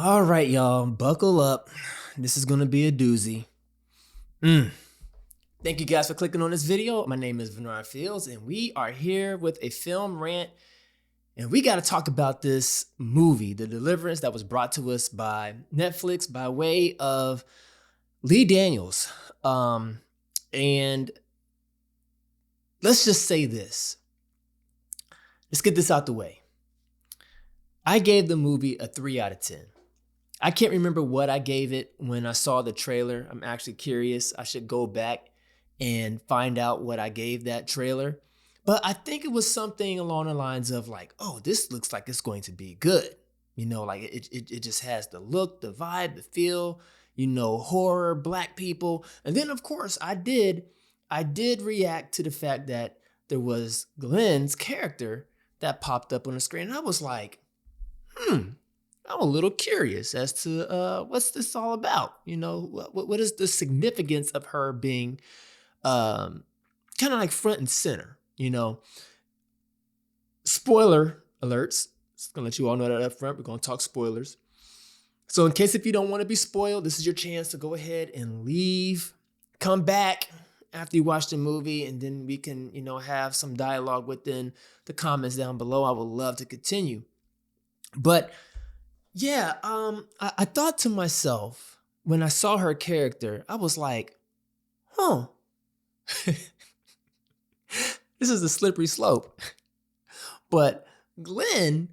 All right, y'all, buckle up. This is gonna be a doozy. Mm. Thank you guys for clicking on this video. My name is Bernard Fields, and we are here with a film rant, and we got to talk about this movie, The Deliverance, that was brought to us by Netflix by way of Lee Daniels. And let's just say this. Let's get this out the way. I gave the movie a 3 out of 10. I can't remember what I gave it when I saw the trailer. I'm actually curious. I should go back and find out what I gave that trailer. But I think it was something along the lines of like, oh, this looks like it's going to be good. You know, like it just has the look, the vibe, the feel, horror, black people. And then of course I did react to the fact that there was Glenn's character that popped up on the screen. And I was like, I'm a little curious as to what's this all about. What is the significance of her being kind of like front and center? Spoiler alerts. Just gonna let you all know that up front. We're gonna talk spoilers. So in case if you don't want to be spoiled, this is your chance to go ahead and leave. Come back after you watch the movie, and then we can, have some dialogue within the comments down below. I would love to continue. But yeah, I thought to myself when I saw her character, I was like, this is a slippery slope. But Glenn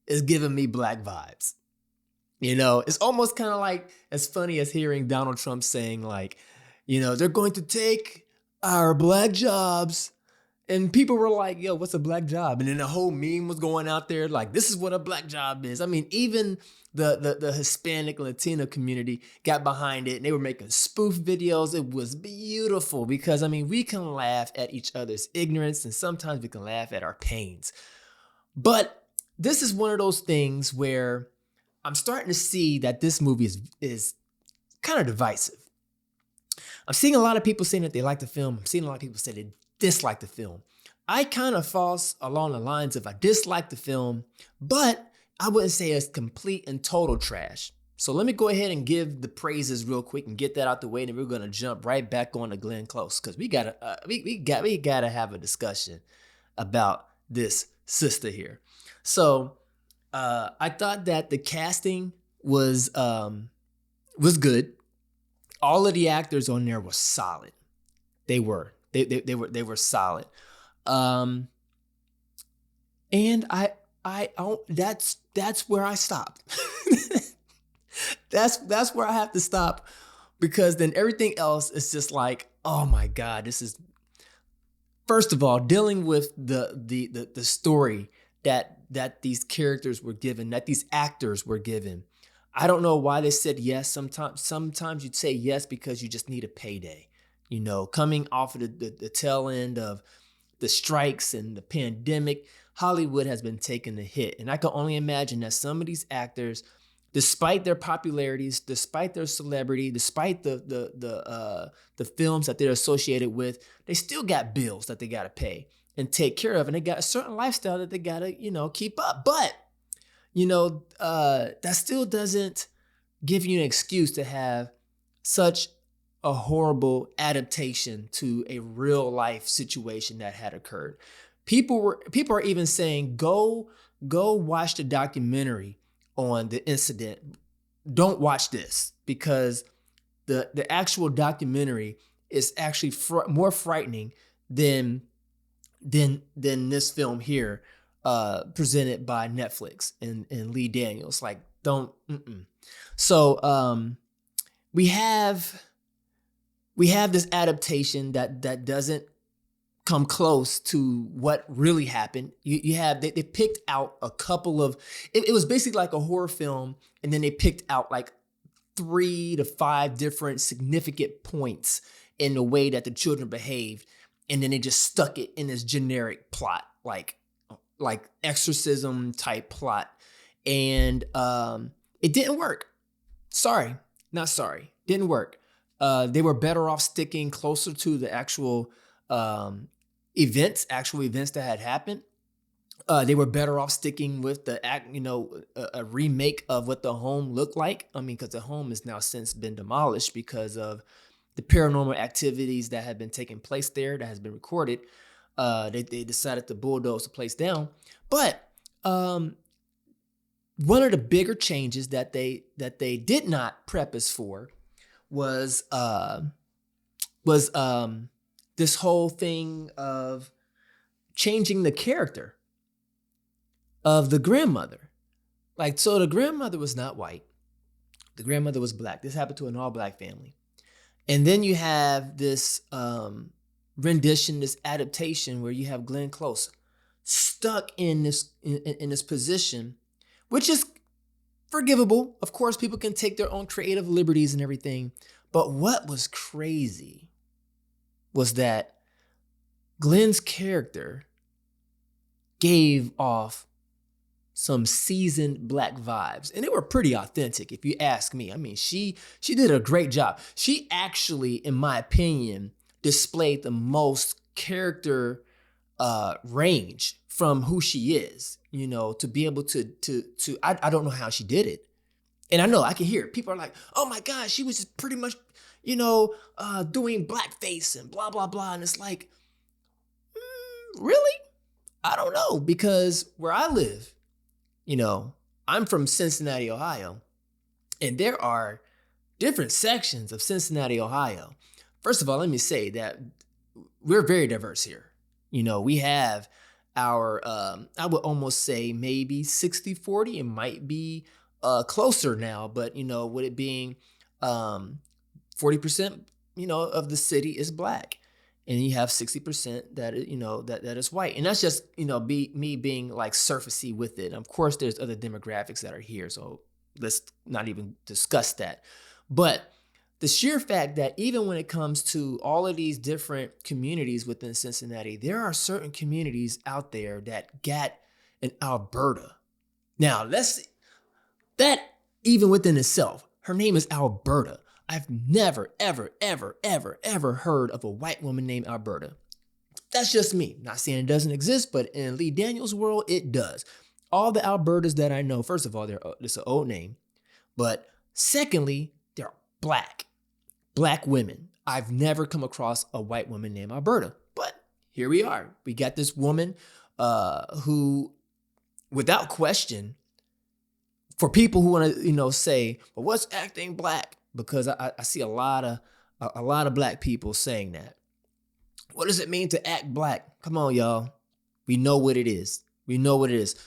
is giving me black vibes. It's almost kind of like as funny as hearing Donald Trump saying like, they're going to take our black jobs. And people were like, yo, what's a black job? And then the whole meme was going out there like, this is what a black job is. I mean, even the Hispanic Latino community got behind it and they were making spoof videos. It was beautiful because, we can laugh at each other's ignorance and sometimes we can laugh at our pains. But this is one of those things where I'm starting to see that this movie is kind of divisive. I'm seeing a lot of people saying that they like the film. I'm seeing a lot of people say they dislike the film. I kind of falls along the lines of I dislike the film, but I wouldn't say it's complete and total trash. So let me go ahead and give the praises real quick and get that out the way, and we're gonna jump right back on to Glenn Close because we gotta have a discussion about this sister here. So I thought that the casting was good. All of the actors on there were solid. They were solid. And that's where I stopped. that's where I have to stop because then everything else is just like, oh my God, this is first of all dealing with the story that these characters were given, that these actors were given. I don't know why they said yes. Sometimes you'd say yes because you just need a payday. Coming off of the tail end of the strikes and the pandemic, Hollywood has been taking a hit. And I can only imagine that some of these actors, despite their popularities, despite their celebrity, despite the films that they're associated with, they still got bills that they got to pay and take care of. And they got a certain lifestyle that they got to, keep up. But, that still doesn't give you an excuse to have such a horrible adaptation to a real life situation that had occurred. People are even saying, go watch the documentary on the incident. Don't watch this because the actual documentary is actually more frightening than this film here presented by Netflix and Lee Daniels. Like, don't. So we have this adaptation that doesn't come close to what really happened. They picked out a couple of, it was basically like a horror film, and then they picked out like 3 to 5 different significant points in the way that the children behaved, and then they just stuck it in this generic plot, like exorcism type plot, and it didn't work. Didn't work. They were better off sticking closer to the actual events that had happened. They were better off sticking with the act, a remake of what the home looked like. I mean, because the home has now since been demolished because of the paranormal activities that have been taking place there that has been recorded. They decided to bulldoze the place down. But one of the bigger changes that they did not prep us for was this whole thing of changing the character of the grandmother. Like, so the grandmother was not white. The grandmother was black. This happened to an all-black family. And then you have this rendition, this adaptation where you have Glenn Close stuck in this position, which is forgivable. Of course, people can take their own creative liberties and everything. But what was crazy was that Glenn's character gave off some seasoned black vibes, and they were pretty authentic, if you ask me. I mean, she did a great job. She actually, in my opinion, displayed the most character range from who she is. To be able to I don't know how she did it, and I know I can hear it. People are like, "Oh my gosh, she was just pretty much, doing blackface and blah blah blah," and it's like, really? I don't know, because where I live, I'm from Cincinnati, Ohio, and there are different sections of Cincinnati, Ohio. First of all, let me say that we're very diverse here. We have our, I would almost say maybe 60-40. It might be closer now, but, with it being 40%, of the city is black. And you have 60% that that is white, and that's just me being like surfacey with it. And of course, there's other demographics that are here, so let's not even discuss that. But the sheer fact that even when it comes to all of these different communities within Cincinnati, there are certain communities out there that got an Alberta. Now, that even within itself, her name is Alberta. I've never, ever, ever, ever, ever heard of a white woman named Alberta. That's just me. Not saying it doesn't exist, but in Lee Daniels' world, it does. All the Albertas that I know, first of all, it's an old name. But secondly, they're black women. I've never come across a white woman named Alberta. But here we are. We got this woman who, without question, for people who want to, say, well, what's acting black? Because I see a lot of black people saying that. What does it mean to act black? Come on, y'all. We know what it is.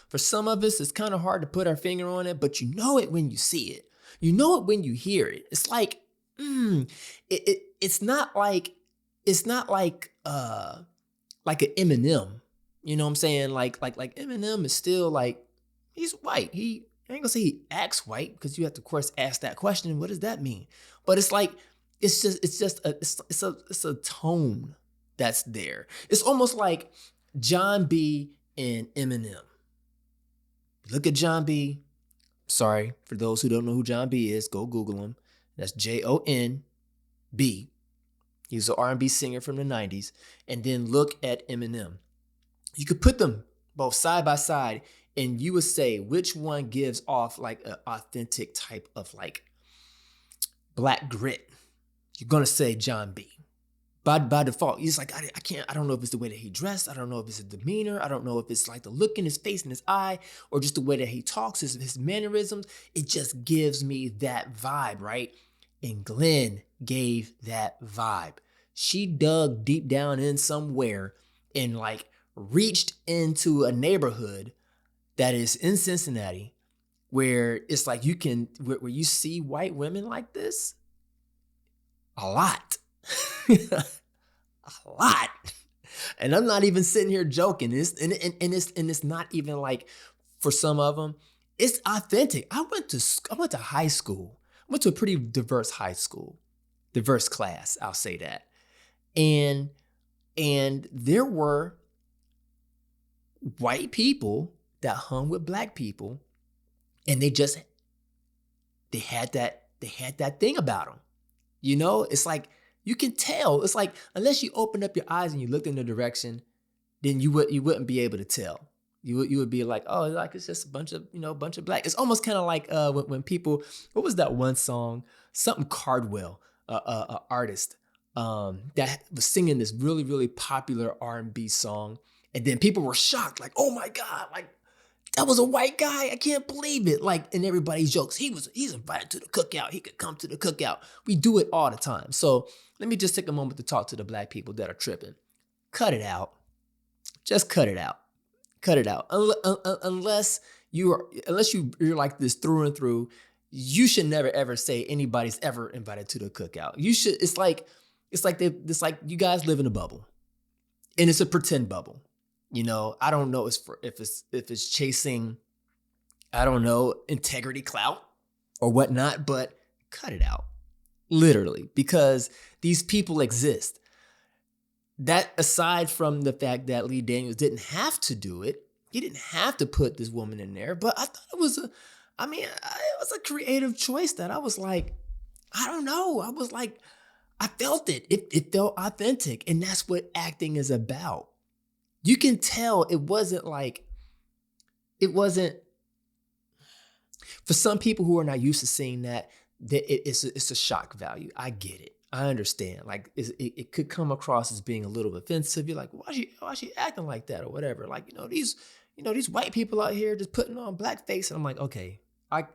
For some of us, it's kind of hard to put our finger on it, but you know it when you see it. You know it when you hear it. It's like, it's not like an Eminem. You know what I'm saying? Like Eminem is still like, he's white. I ain't gonna say he acts white, because you have to, of course, ask that question. What does that mean? But it's like, it's a tone that's there. It's almost like John B and Eminem. Look at John B. Sorry, for those who don't know who John B is, go Google him. That's JONB. He's an R&B singer from the 90s. And then look at Eminem. You could put them both side by side, and you would say which one gives off like an authentic type of like black grit. You're gonna say John B. By default. He's like, I don't know if it's the way that he dressed. I don't know if it's his demeanor. I don't know if it's like the look in his face and his eye, or just the way that he talks, his mannerisms. It just gives me that vibe, right? And Glenn gave that vibe. She dug deep down in somewhere and like reached into a neighborhood that is in Cincinnati, where it's like where you see white women like this a lot. A lot. And I'm not even sitting here joking. It's not even like, for some of them, it's authentic. I went to high school. I went to a pretty diverse high school, diverse class, I'll say that. And there were white people that hung with black people, and they had that thing about them. It's like, you can tell. It's like, unless you opened up your eyes and you looked in the direction, then you wouldn't be able to tell. You would be like, oh, like it's just a bunch of bunch of black. It's almost kind of like when people, what was that one song? Something Cardwell, artist, that was singing this really really popular R&B song, and then people were shocked, like, oh my god, like that was a white guy. I can't believe it. Like, and everybody jokes, he's invited to the cookout. He could come to the cookout. We do it all the time. So let me just take a moment to talk to the black people that are tripping. Cut it out. Just cut it out. Cut it out. Unless you're like this through and through, you should never ever say anybody's ever invited to the cookout. You should. It's like you guys live in a bubble, and it's a pretend bubble. I don't know if it's chasing, I don't know, integrity clout or whatnot, but cut it out, literally, because these people exist. That aside from the fact that Lee Daniels didn't have to do it, he didn't have to put this woman in there, but I thought it was it was a creative choice that I was like, I don't know. I was like, I felt it. It felt authentic, and that's what acting is about. You can tell it wasn't for some people who are not used to seeing that it's a shock value. I get it. I understand. Like it could come across as being a little offensive. You're like, why is she acting like that or whatever? Like, these white people out here just putting on blackface. And I'm like, okay, I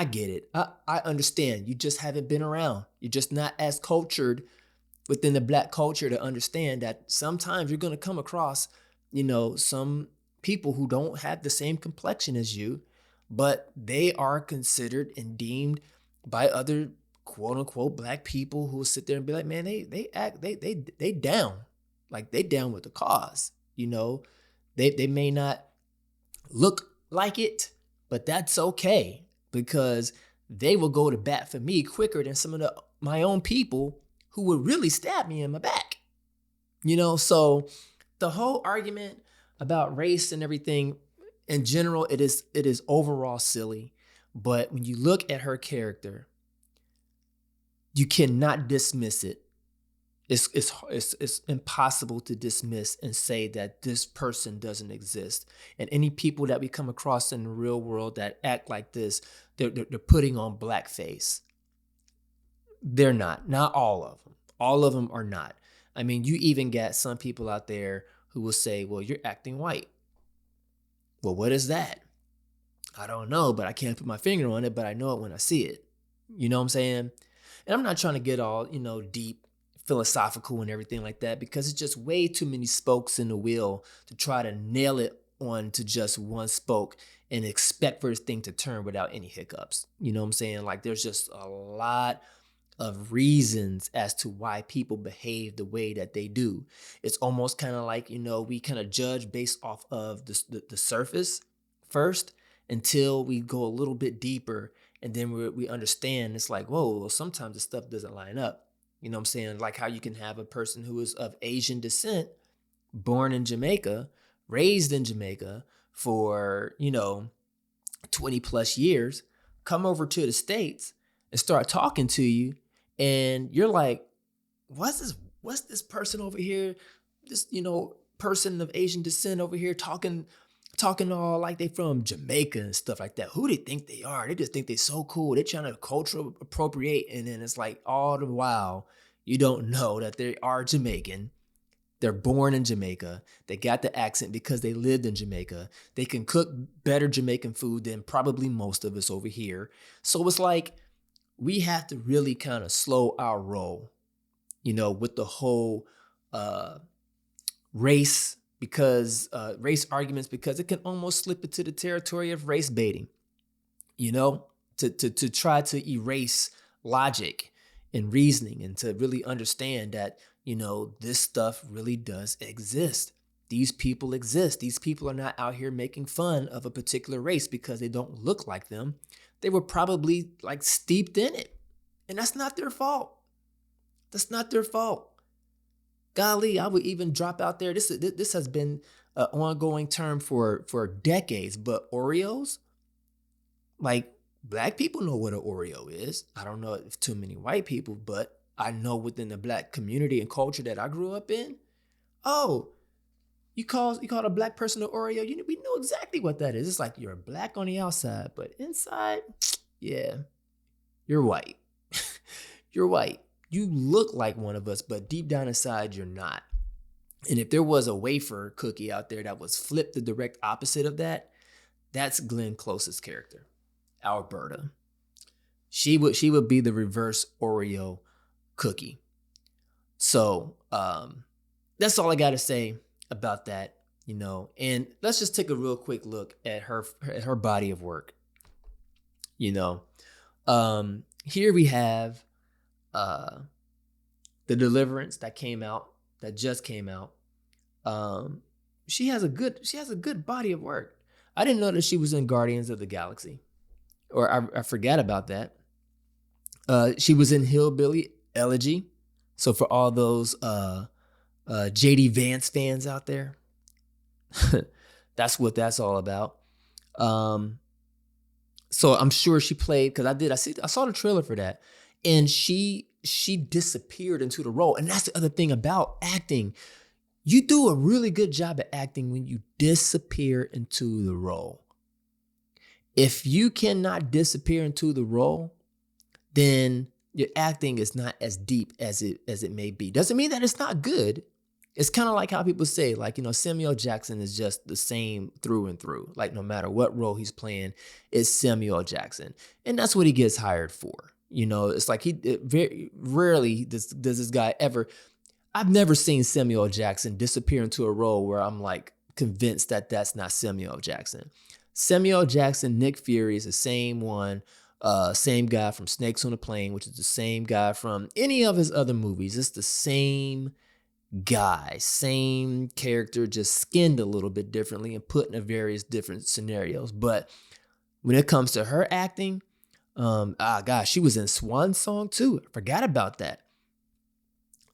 get it. I understand. You just haven't been around. You're just not as cultured within the black culture to understand that sometimes you're going to come across, some people who don't have the same complexion as you, but they are considered and deemed by other quote unquote black people who will sit there and be like, man, they down. Like they down with the cause. They may not look like it, but that's okay, because they will go to bat for me quicker than some of my own people who would really stab me in my back. So the whole argument about race and everything in general, it is overall silly. But when you look at her character, you cannot dismiss it. It's impossible to dismiss and say that this person doesn't exist. And any people that we come across in the real world that act like this, they're putting on blackface. They're not all of them. All of them are not. I mean, you even got some people out there who will say, well, you're acting white. Well, what is that? I don't know, but I can't put my finger on it, but I know it when I see it. You know what I'm saying? And I'm not trying to get all, deep, philosophical and everything like that, because it's just way too many spokes in the wheel to try to nail it on to just one spoke and expect for this thing to turn without any hiccups. You know what I'm saying? Like there's just a lot of reasons as to why people behave the way that they do. It's almost kind of like, we kind of judge based off of the surface first until we go a little bit deeper, and then we understand it's like, whoa, well, sometimes the stuff doesn't line up. You know what I'm saying? Like how you can have a person who is of Asian descent, born in Jamaica, raised in Jamaica for, 20 plus years, come over to the States and start talking to you. And you're like, what's this person over here? This, person of Asian descent over here talking all like they from Jamaica and stuff like that. Who they think they are? They just think they're so cool. They're trying to cultural appropriate. And then it's like all the while, you don't know that they are Jamaican. They're born in Jamaica. They got the accent because they lived in Jamaica. They can cook better Jamaican food than probably most of us over here. So it's like, we have to really kind of slow our roll, with the whole race arguments, because it can almost slip into the territory of race baiting, to try to erase logic and reasoning and to really understand that, this stuff really does exist. These people exist. These people are not out here making fun of a particular race because they don't look like them. They were probably like steeped in it. And that's not their fault. That's not their fault. Golly, I would even drop out there. This has been an ongoing term for decades, but Oreos, like black people know what an Oreo is. I don't know if too many white people, but I know within the black community and culture that I grew up in, oh, You call a black person an Oreo, we know exactly what that is. It's like you're black on the outside, but inside, yeah, you're white. You're white. You look like one of us, but deep down inside, you're not. And if there was a wafer cookie out there that was flipped the direct opposite of that, that's Glenn Close's character, Alberta. She would be the reverse Oreo cookie. So that's all I got to say about that, And let's just take a real quick look at her body of work. Here we have the Deliverance that just came out. She has a good body of work. I didn't know that she was in Guardians of the Galaxy, or I forgot about that. She was in Hillbilly Elegy. So for all those JD Vance fans out there, that's what that's all about. So I'm sure she played, because I saw the trailer for that, and she disappeared into the role. And that's the other thing about acting. You do a really good job at acting when you disappear into the role. If you cannot disappear into the role, then your acting is not as deep as it may be. Doesn't mean that it's not good. It's kind of like how people say, Samuel Jackson is just the same through and through. Like, no matter what role he's playing, it's Samuel Jackson. And that's what he gets hired for. It's like very rarely does this guy ever. I've never seen Samuel Jackson disappear into a role where I'm like convinced that that's not Samuel Jackson. Samuel Jackson, Nick Fury is the same one. Same guy from Snakes on a Plane, which is the same guy from any of his other movies. It's the same guy, same character, just skinned a little bit differently and put in various different scenarios. But when it comes to her acting, she was in Swan Song too. I forgot about that.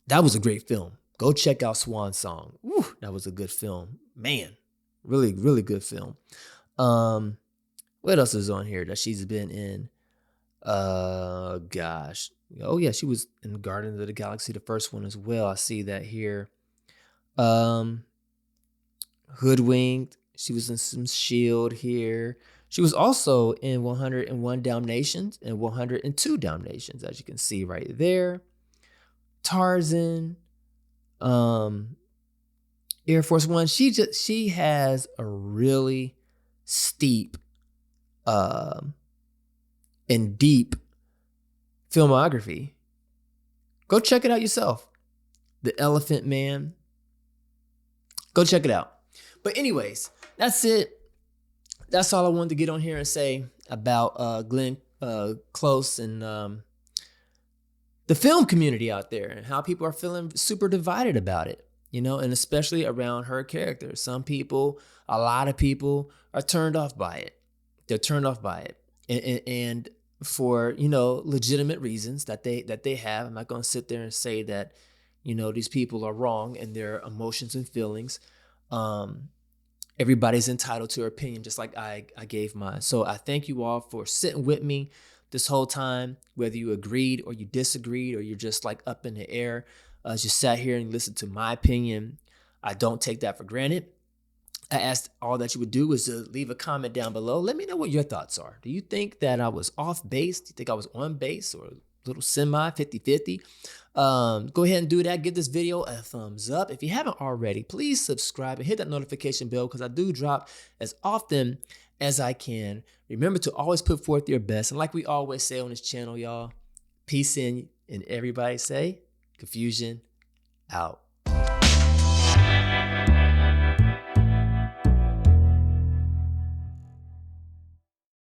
That was a great film. Go check out Swan Song. Woo, that was a good film. Man, really, really good film. What else is on here that she's been in? Oh yeah, she was in Guardians of the Galaxy, the first one as well. I see that here. Hoodwinked. She was in some Shield here. She was also in 101 Dalmatians and 102 Dalmatians, as you can see right there. Tarzan, Air Force One. She has a really steep and deep filmography. Go check it out yourself. The Elephant Man. Go check it out. But anyways, that's it. That's all I wanted to get on here and say about Glenn Close and the film community out there and how people are feeling super divided about it, and especially around her character. A lot of people are turned off by it. They're turned off by it. And for, legitimate reasons that they have. I'm not going to sit there and say that, these people are wrong in their emotions and feelings. Everybody's entitled to their opinion, just like I gave mine. So I thank you all for sitting with me this whole time, whether you agreed or you disagreed or you're just like up in the air, just sat here and listened to my opinion. I don't take that for granted. I asked all that you would do is to leave a comment down below. Let me know what your thoughts are. Do you think that I was off base? Do you think I was on base or a little semi 50-50? Go ahead and do that. Give this video a thumbs up. If you haven't already, please subscribe and hit that notification bell because I do drop as often as I can. Remember to always put forth your best. And like we always say on this channel, y'all, peace in, and everybody say, confusion out.